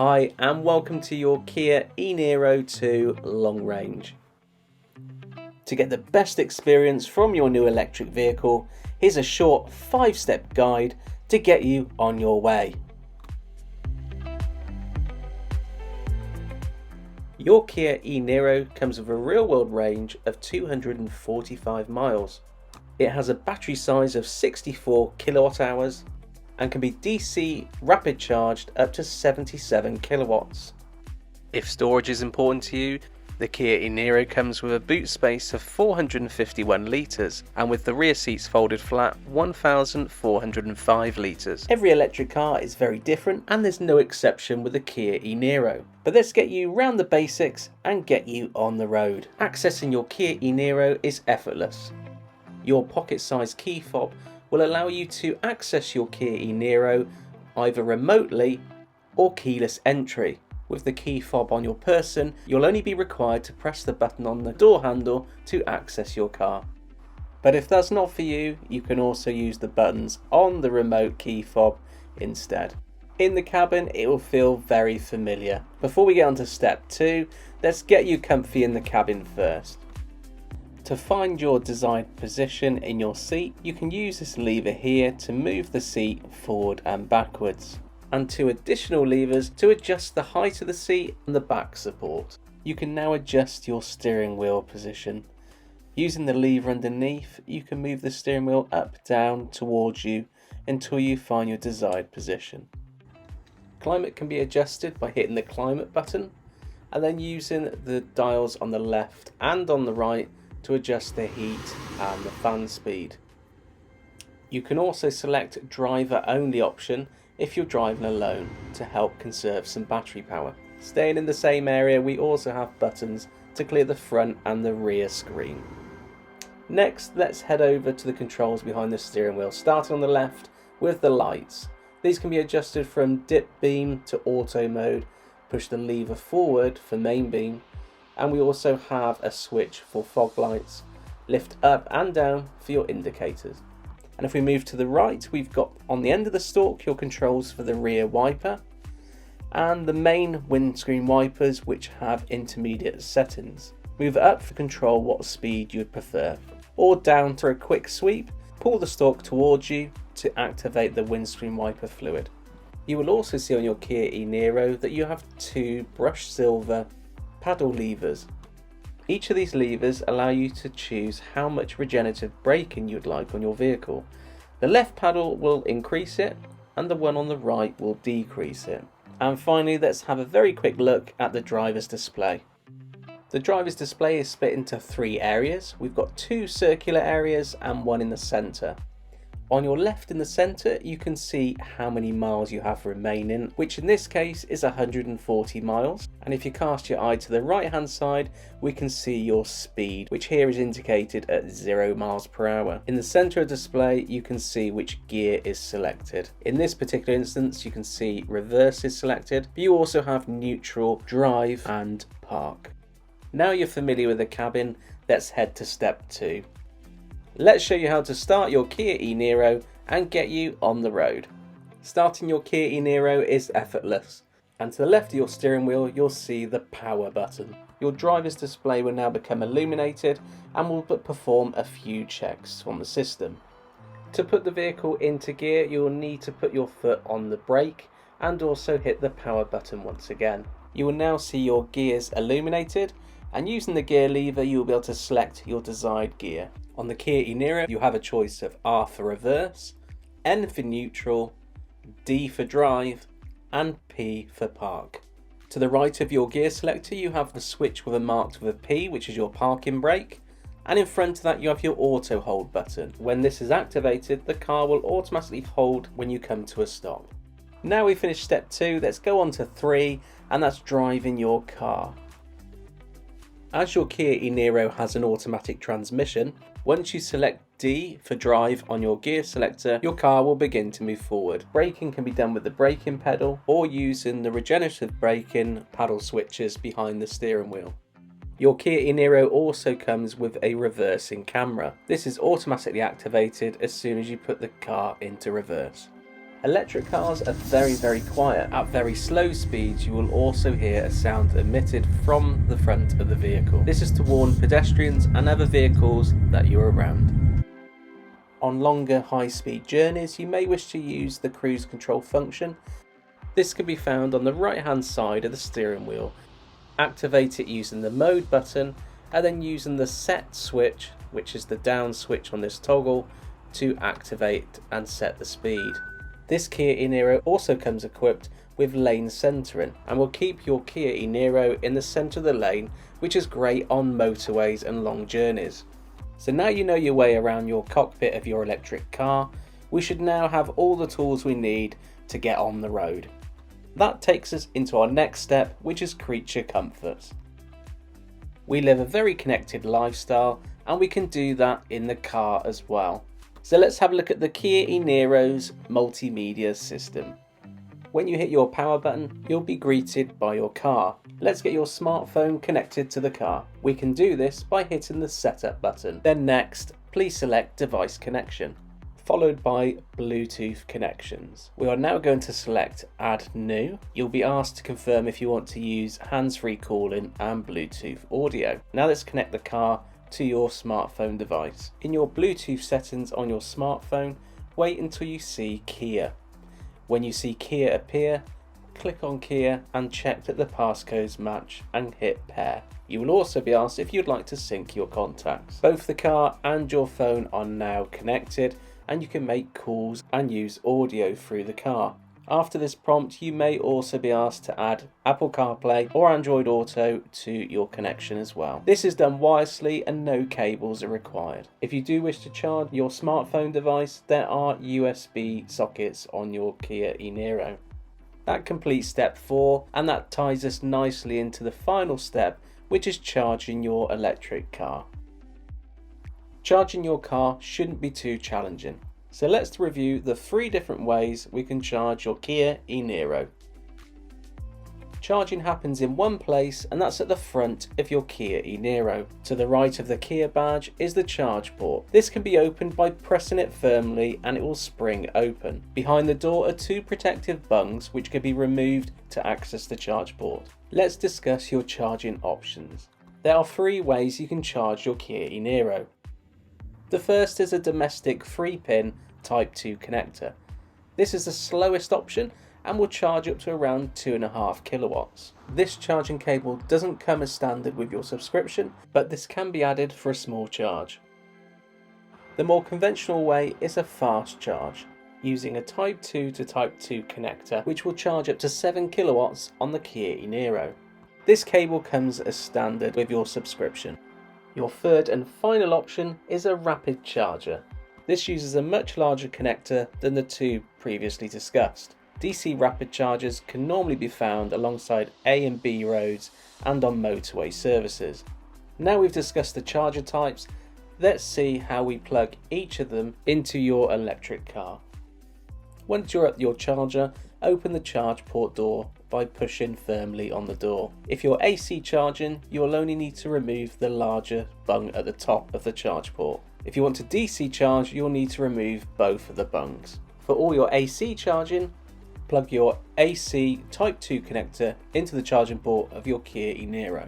Hi and welcome to your Kia e-Niro 2 long range. To get the best experience from your new electric vehicle, here's a short 5-step guide to get you on your way. Your Kia e-Niro comes with a real-world range of 245 miles. It has a battery size of 64 kilowatt hours and can be DC rapid charged up to 77 kilowatts. If storage is important to you, the Kia e-Niro comes with a boot space of 451 litres and with the rear seats folded flat 1,405 litres. Every electric car is very different and there's no exception with the Kia e-Niro. But let's get you round the basics and get you on the road. Accessing your Kia e-Niro is effortless. Your pocket-sized key fob will allow you to access your Kia e-Niro either remotely or keyless entry. With the key fob on your person, you'll only be required to press the button on the door handle to access your car. But if that's not for you, you can also use the buttons on the remote key fob instead. In the cabin, it will feel very familiar. Before we get on to step 2, let's get you comfy in the cabin first. To find your desired position in your seat, you can use this lever here to move the seat forward and backwards, and 2 additional levers to adjust the height of the seat and the back support. You can now adjust your steering wheel position. Using the lever underneath, you can move the steering wheel up, down, towards you until you find your desired position. Climate can be adjusted by hitting the climate button and then using the dials on the left and on the right to adjust the heat and the fan speed. You can also select driver only option if you're driving alone to help conserve some battery power. Staying in the same area, we also have buttons to clear the front and the rear screen. Next, let's head over to the controls behind the steering wheel, starting on the left with the lights. These can be adjusted from dip beam to auto mode. Push the lever forward for main beam, and we also have a switch for fog lights. Lift up and down for your indicators. And if we move to the right, we've got on the end of the stalk your controls for the rear wiper and the main windscreen wipers, which have intermediate settings. Move up to control what speed you would prefer, or down for a quick sweep. Pull the stalk towards you to activate the windscreen wiper fluid. You will also see on your Kia e-Niro that you have 2 brushed silver paddle levers. Each of these levers allow you to choose how much regenerative braking you'd like on your vehicle. The left paddle will increase it and the one on the right will decrease it. And finally, let's have a very quick look at the driver's display. The driver's display is split into 3 areas. We've got 2 circular areas and 1 in the centre. On your left in the centre, you can see how many miles you have remaining, which in this case is 140 miles. And if you cast your eye to the right hand side, we can see your speed, which here is indicated at 0 miles per hour. In the centre of the display, you can see which gear is selected. In this particular instance, you can see reverse is selected, but you also have neutral, drive and park. Now you're familiar with the cabin, let's head to step 2. Let's show you how to start your Kia e-Niro and get you on the road. Starting your Kia e-Niro is effortless, and to the left of your steering wheel you'll see the power button. Your driver's display will now become illuminated and will perform a few checks on the system. To put the vehicle into gear, you will need to put your foot on the brake and also hit the power button once again. You will now see your gears illuminated, and using the gear lever you will be able to select your desired gear. On the Kia e-Niro you have a choice of R for reverse, N for neutral, D for drive and P for park. To the right of your gear selector you have the switch with a marked with a P, which is your parking brake, and in front of that you have your auto hold button. When this is activated, the car will automatically hold when you come to a stop. Now we've finished step 2, let's go on to 3, and that's driving your car. As your Kia e-Niro has an automatic transmission, once you select D for drive on your gear selector, your car will begin to move forward. Braking can be done with the braking pedal or using the regenerative braking paddle switches behind the steering wheel. Your Kia e-Niro also comes with a reversing camera. This is automatically activated as soon as you put the car into reverse. Electric cars are very quiet. At very slow speeds you will also hear a sound emitted from the front of the vehicle. This is to warn pedestrians and other vehicles that you're around. On longer high-speed journeys you may wish to use the cruise control function. This can be found on the right hand side of the steering wheel. Activate it using the mode button and then using the set switch, which is the down switch on this toggle, to activate and set the speed. This Kia e-Niro also comes equipped with lane centering and will keep your Kia e-Niro in the centre of the lane, which is great on motorways and long journeys. So now you know your way around your cockpit of your electric car, we should now have all the tools we need to get on the road. That takes us into our next step, which is creature comforts. We live a very connected lifestyle and we can do that in the car as well. So let's have a look at the Kia e-Niro's multimedia system. When you hit your power button, you'll be greeted by your car. Let's get your smartphone connected to the car. We can do this by hitting the setup button. Then next, please select device connection, followed by Bluetooth connections. We are now going to select add new. You'll be asked to confirm if you want to use hands-free calling and Bluetooth audio. Now let's connect the car to your smartphone device. In your Bluetooth settings on your smartphone, wait until you see Kia. When you see Kia appear, click on Kia and check that the passcodes match and hit pair. You will also be asked if you'd like to sync your contacts. Both the car and your phone are now connected and you can make calls and use audio through the car. After this prompt, you may also be asked to add Apple CarPlay or Android Auto to your connection as well. This is done wirelessly and no cables are required. If you do wish to charge your smartphone device, there are USB sockets on your Kia e-Niro. That completes step 4 and that ties us nicely into the final step, which is charging your electric car. Charging your car shouldn't be too challenging. So let's review the 3 different ways we can charge your Kia e-Niro. Charging happens in one place and that's at the front of your Kia e-Niro. To the right of the Kia badge is the charge port. This can be opened by pressing it firmly and it will spring open. Behind the door are 2 protective bungs which can be removed to access the charge port. Let's discuss your charging options. There are 3 ways you can charge your Kia e-Niro. The first is a domestic 3-pin Type 2 connector. This is the slowest option and will charge up to around 2.5 kilowatts. This charging cable doesn't come as standard with your subscription, but this can be added for a small charge. The more conventional way is a fast charge, using a Type 2 to Type 2 connector, which will charge up to 7 kilowatts on the Kia e-Niro. This cable comes as standard with your subscription. Your third and final option is a rapid charger. This uses a much larger connector than the 2 previously discussed. DC rapid chargers can normally be found alongside A and B roads and on motorway services. Now we've discussed the charger types, let's see how we plug each of them into your electric car. Once you're at your charger, open the charge port door by pushing firmly on the door. If you're AC charging, you'll only need to remove the larger bung at the top of the charge port. If you want to DC charge, you'll need to remove both of the bungs. For all your AC charging, plug your AC Type 2 connector into the charging port of your Kia e-Niro.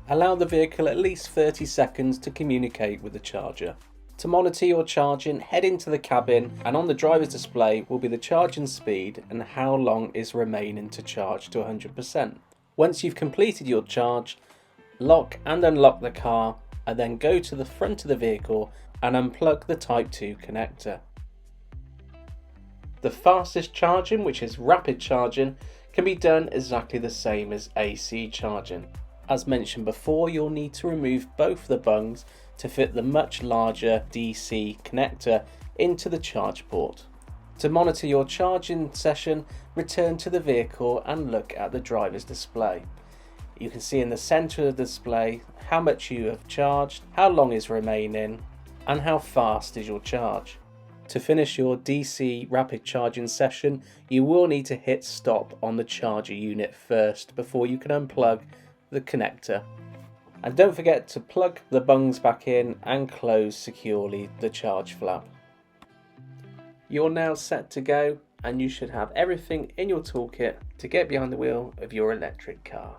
Allow the vehicle at least 30 seconds to communicate with the charger. To monitor your charging, head into the cabin and on the driver's display will be the charging speed and how long is remaining to charge to 100%. Once you've completed your charge, lock and unlock the car and then go to the front of the vehicle and unplug the Type 2 connector. The fastest charging, which is rapid charging, can be done exactly the same as AC charging. As mentioned before, you'll need to remove both the bungs to fit the much larger DC connector into the charge port. To monitor your charging session, return to the vehicle and look at the driver's display. You can see in the center of the display how much you have charged, how long is remaining, and how fast is your charge. To finish your DC rapid charging session, you will need to hit stop on the charger unit first before you can unplug the connector. And don't forget to plug the bungs back in and close securely the charge flap. You're now set to go and you should have everything in your toolkit to get behind the wheel of your electric car.